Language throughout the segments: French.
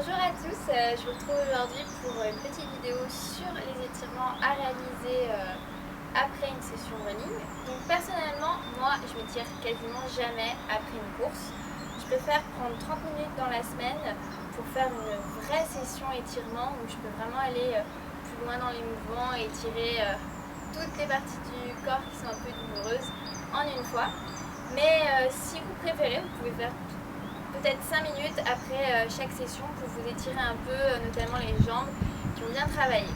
Bonjour à tous, je vous retrouve aujourd'hui pour une petite vidéo sur les étirements à réaliser après une session running. Donc personnellement, moi je m'étire quasiment jamais après une course. Je préfère prendre 30 minutes dans la semaine pour faire une vraie session étirement où je peux vraiment aller plus loin dans les mouvements et étirer toutes les parties du corps qui sont un peu douloureuses en une fois. Mais si vous préférez, vous pouvez faire peut-être 5 minutes après chaque session pour vous étirer un peu, notamment les jambes qui ont bien travaillé.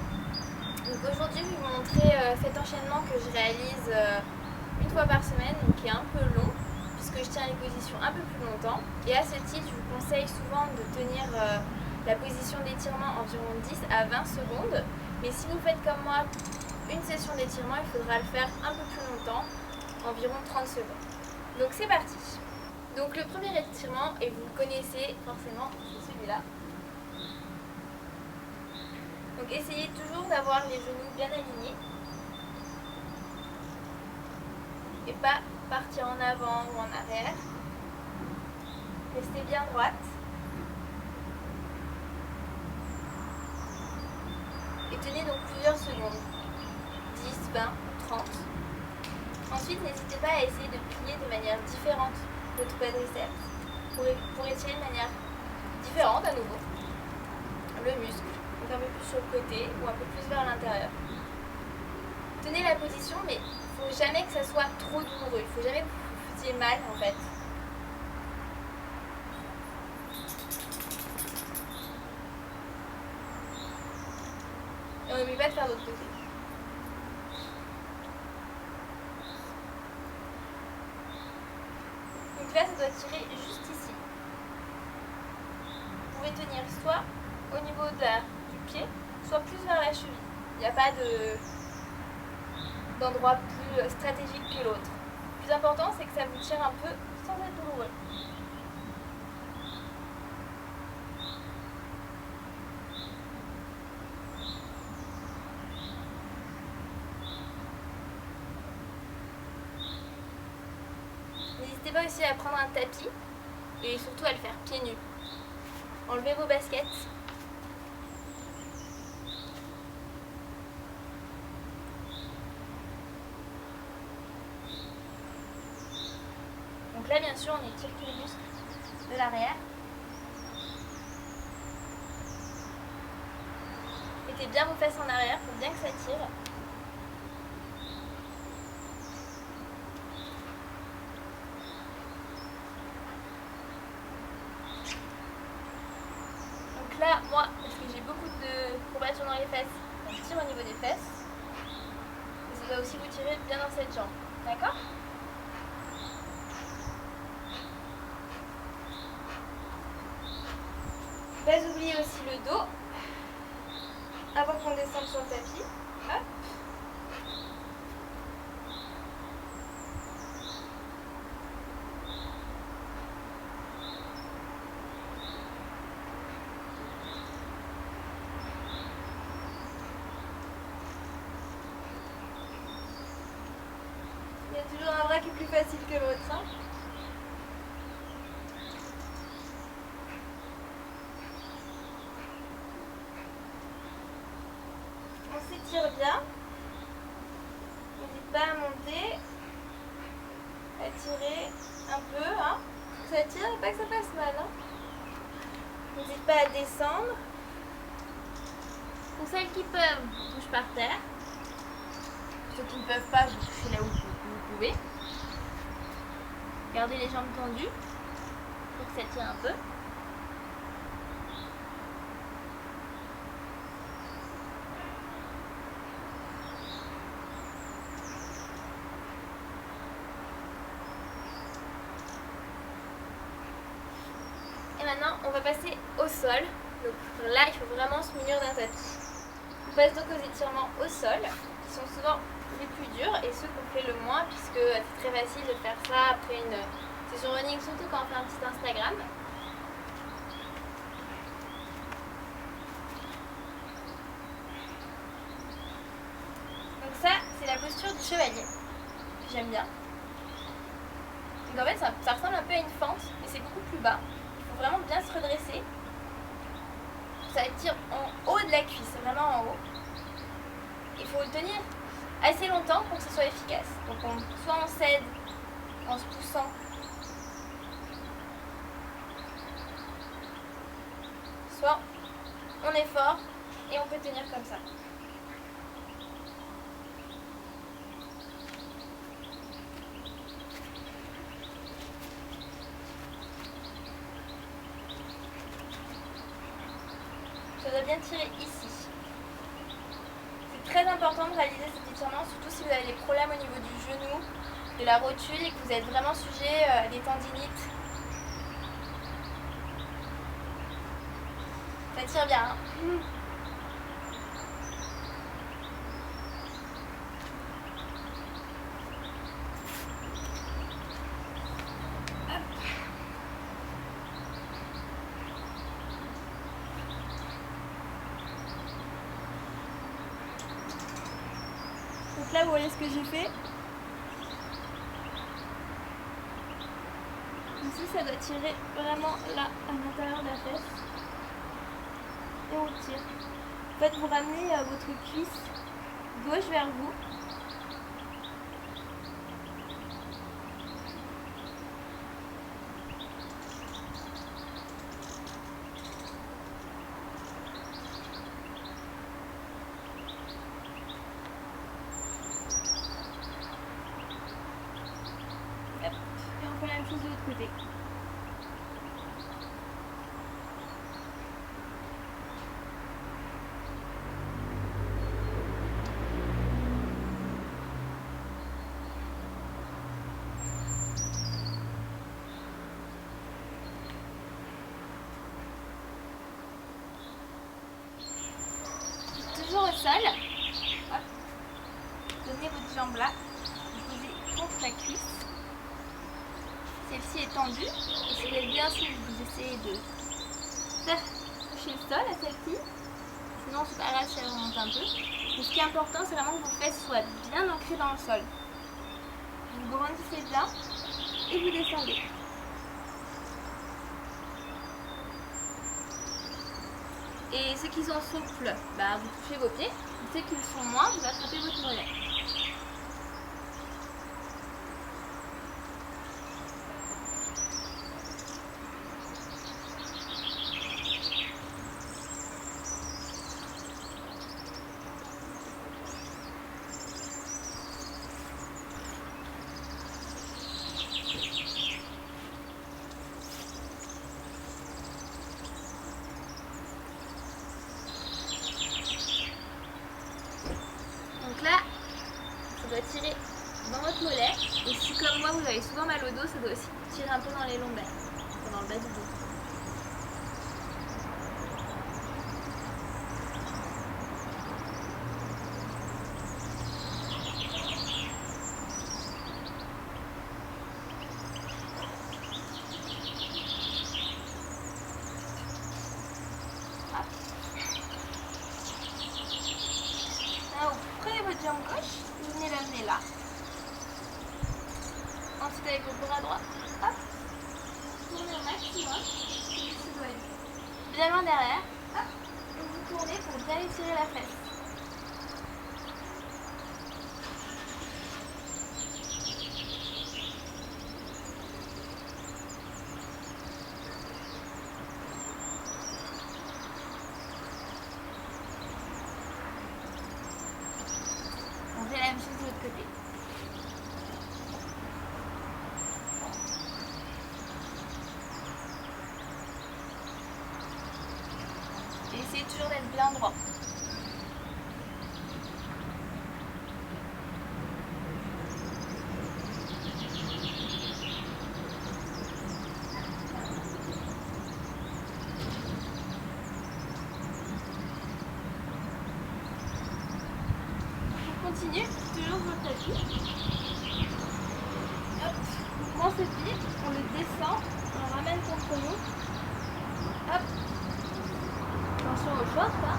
Donc aujourd'hui, je vais vous montrer cet enchaînement que je réalise une fois par semaine, donc qui est un peu long, puisque je tiens les positions un peu plus longtemps. Et à ce titre, je vous conseille souvent de tenir la position d'étirement environ 10 à 20 secondes. Mais si vous faites comme moi une session d'étirement, il faudra le faire un peu plus longtemps, environ 30 secondes. Donc c'est parti. Donc le premier étirement, et vous le connaissez forcément, c'est celui-là. Donc essayez toujours d'avoir les genoux bien alignés et pas partir en avant ou en arrière. Restez bien droite. Et tenez donc plusieurs secondes, 10, 20, 30. Ensuite, n'hésitez pas à essayer de plier de manière différente votre quadriceps pour étirer de manière différente à nouveau le muscle, donc un peu plus sur le côté ou un peu plus vers l'intérieur. Tenez la position, mais il ne faut jamais que ça soit trop douloureux, il ne faut jamais que vous vous fassiez mal en fait. Et on n'oublie pas de faire l'autre côté. Donc là, ça doit tirer juste ici. Vous pouvez tenir soit au niveau du pied, soit plus vers la cheville. Il n'y a pas d'endroit plus stratégique que l'autre. Le plus important, c'est que ça vous tire un peu sans être douloureux. N'hésitez pas aussi à prendre un tapis et surtout à le faire pieds nus. Enlevez vos baskets. Donc là, bien sûr, on étire tous les muscles de l'arrière. Mettez bien vos fesses en arrière pour bien que ça tire. Donc là, moi, parce que j'ai beaucoup de courbatures dans les fesses, je tire au niveau des fesses. Et ça doit aussi vous tirer bien dans cette jambe. D'accord ? Pas oublier aussi le dos avant qu'on descende sur le tapis. Hop. Il y a toujours un bras qui est plus facile que l'autre. Hein. On s'étire bien. N'hésite pas à monter, à tirer un peu. Hein. Ça tire et pas que ça fasse mal. Hein. N'hésite pas à descendre. Pour celles qui peuvent, on touche par terre. Ceux qui ne peuvent pas, vous touchez là où vous pouvez. Gardez les jambes tendues pour que ça tire un peu. Et maintenant, on va passer au sol. Donc là, il faut vraiment se munir d'un tapis. On passe donc aux étirements au sol, qui sont souvent les plus durs et ceux qu'on fait le moins, puisque c'est très facile de faire ça après une session running, surtout quand on fait un petit Instagram. Donc ça, c'est la posture du chevalier, que j'aime bien. Donc en fait, ça ressemble un peu à une fente, mais c'est beaucoup plus bas. Il faut vraiment bien se redresser ça tire en haut de la cuisse, vraiment en haut. Il faut le tenir assez longtemps pour que ce soit efficace. Donc soit on cède en se poussant, soit on est fort et on peut tenir comme ça. Ça doit bien tirer ici. C'est très important de réaliser cet étirement, surtout si vous avez des problèmes au niveau du genou, de la rotule et que vous êtes vraiment sujet à des tendinites. Ça tire bien. Hein. Donc là, vous voyez ce que j'ai fait. Ici, ça doit tirer vraiment là, à l'intérieur de la fesse. Et on tire. En fait, vous ramenez votre cuisse gauche vers vous. Hop. Et on fait la même chose de l'autre côté. Toujours au sol. Hop. Donnez votre jambe là. Vous posez contre la cuisse. Celle-ci est tendue. Et si elle est bien souple, vous essayez de faire toucher le sol à celle-ci. Sinon, c'est pas grave si elle remonte un peu. Mais ce qui est important, c'est vraiment que vos fesses soient bien ancrées dans le sol. Vous grandissez bien et vous descendez. Et ceux qui sont souples, bah, vous touchez vos pieds. Et ceux qui le sont moins, vous attrapez votre mollet. Donc là, ça doit tirer dans votre mollet. Et si comme moi, vous avez souvent mal au dos, ça doit aussi tirer un peu dans les lombaires, dans le bas du dos. Prenez votre jambe gauche, vous venez l'amener là. Ensuite avec votre bras droit, hop, tournez au maximum. Ça doit être bien loin derrière. Hop, et vous tournez pour bien étirer la fesse. On fait la même chose de l'autre côté. Et essayez toujours d'être bien droit. Continue, toujours votre tapis. Hop, mouvement se plie, on le descend, on le ramène contre nous. Hop, attention au short, hein.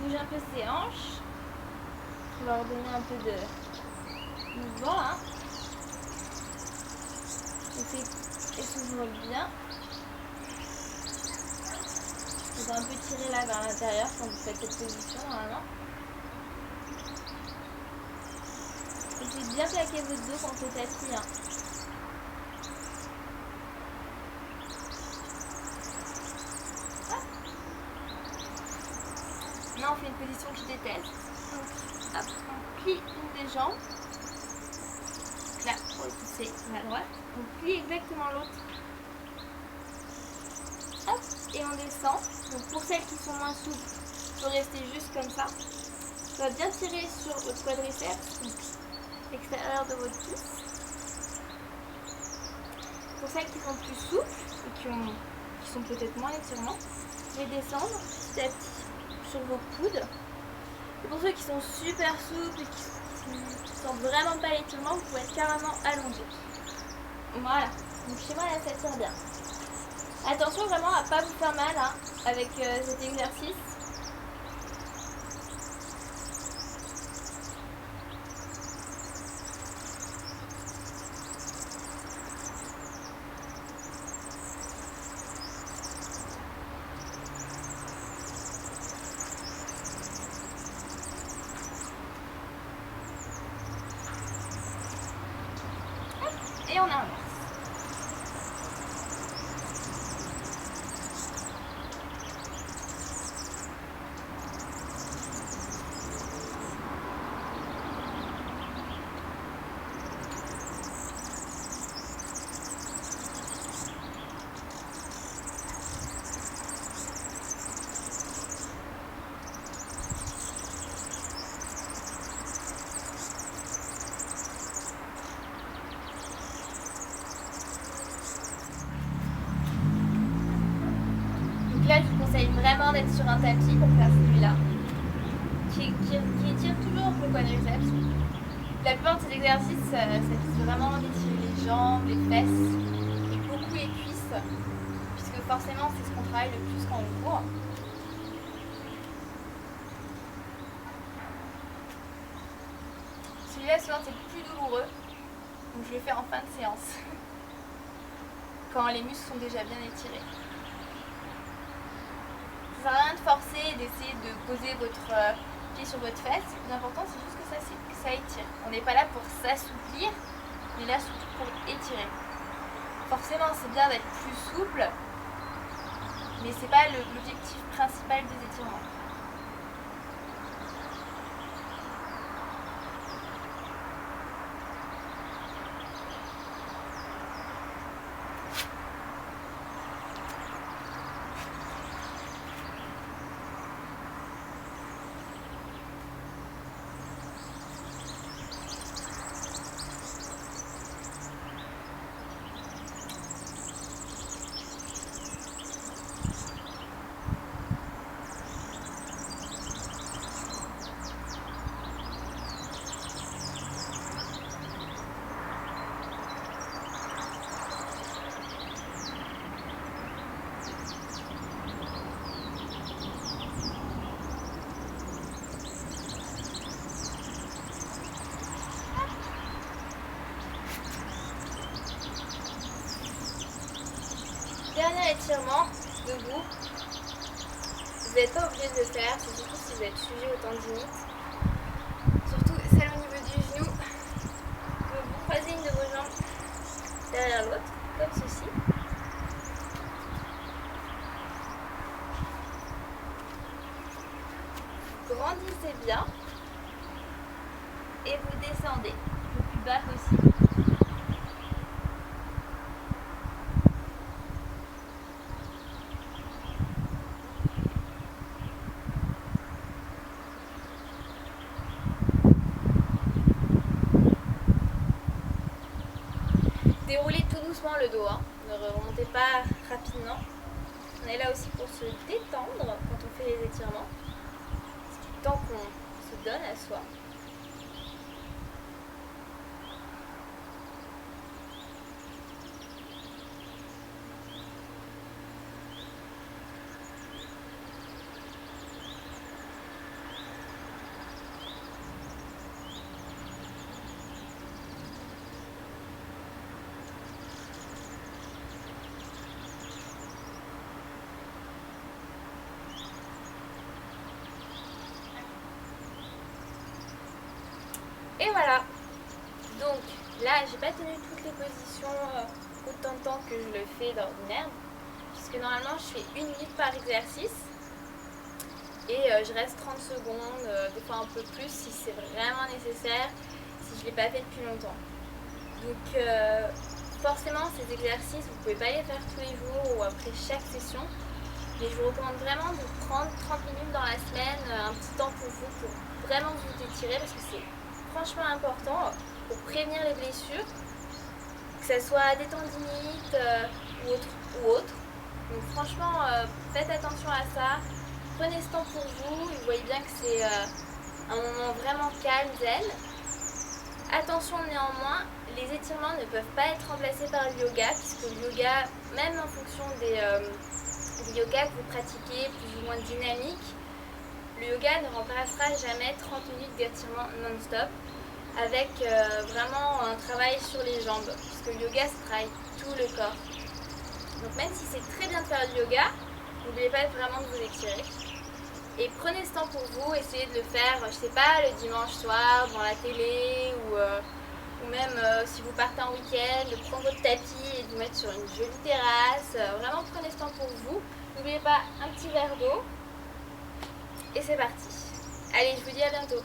bouge un peu ses hanches. On va leur donner un peu de mouvement. Hein. Elle s'ouvre bien. On va un peu tirer là vers l'intérieur quand vous faites cette position normalement. Essayez de bien plaquer votre dos contre le tapis. Hein. Maintenant on fait une position que je déteste. Donc hop, on plie une des jambes. Là, pour le pousser à droite. On plie exactement l'autre. Hop, et on descend. Donc pour celles qui sont moins souples, il faut rester juste comme ça. Ça va bien tirer sur votre quadriceps, donc l'extérieur de votre pouce. Pour celles qui sont plus souples et qui sont peut-être moins étirements, vous pouvez descendre petit à petit sur vos coudes. Et pour ceux qui sont super souples et qui ne sentent vraiment pas l'étirement, vous pouvez être carrément allongé. Voilà, donc chez moi là ça tire bien. Attention vraiment à ne pas vous faire mal hein, avec cet exercice. Et on inverse. Là, je vous conseille vraiment d'être sur un tapis pour faire celui-là, qui étire toujours le quadriceps. La plupart de ces exercices, ça vise vraiment d'étirer les jambes, les fesses et beaucoup les cuisses, puisque forcément c'est ce qu'on travaille le plus quand on court. Celui-là, souvent, c'est plus douloureux, donc je le fais en fin de séance, quand les muscles sont déjà bien étirés. Ça sert à rien de forcer et d'essayer de poser votre pied sur votre fesse. Le plus important, c'est juste que ça étire. On n'est pas là pour s'assouplir, on est là surtout pour étirer. Forcément, c'est bien d'être plus souple, mais c'est pas l'objectif principal des étirements. Dernier étirement debout. Vous n'êtes pas obligé de le faire, c'est surtout si vous êtes sujet aux tendinites. Surtout celle au niveau du genou. Vous croisez une de vos jambes derrière l'autre, comme ceci. Grandissez bien et vous descendez le plus bas possible. Déroulez tout doucement le dos, hein. Ne remontez pas rapidement. On est là aussi pour se détendre quand on fait les étirements. C'est le temps qu'on se donne à soi. Et voilà. Donc là, j'ai pas tenu toutes les positions autant de temps que je le fais d'ordinaire, puisque normalement je fais 1 minute par exercice et je reste 30 secondes, des fois un peu plus si c'est vraiment nécessaire, si je ne l'ai pas fait depuis longtemps. Donc forcément ces exercices, vous ne pouvez pas les faire tous les jours ou après chaque session, mais je vous recommande vraiment de prendre 30 minutes dans la semaine, un petit temps pour vous, pour vraiment vous étirer, parce que c'est franchement important pour prévenir les blessures, que ce soit des tendinites ou autre. Donc franchement, faites attention à ça, prenez ce temps pour vous, vous voyez bien que c'est un moment vraiment calme, zen. Attention néanmoins, les étirements ne peuvent pas être remplacés par le yoga, puisque le yoga, même en fonction des yoga que vous pratiquez plus ou moins dynamique, le yoga ne remplacera jamais 30 minutes d'étirement non-stop avec vraiment un travail sur les jambes, puisque le yoga, ça travaille tout le corps. Donc même si c'est très bien de faire du yoga, n'oubliez pas vraiment de vous étirer. Et prenez ce temps pour vous, essayez de le faire, je sais pas, le dimanche soir, devant la télé, ou même si vous partez en week-end, de prendre votre tapis et de vous mettre sur une jolie terrasse. Vraiment prenez ce temps pour vous. N'oubliez pas un petit verre d'eau. Et c'est parti. Allez, je vous dis à bientôt.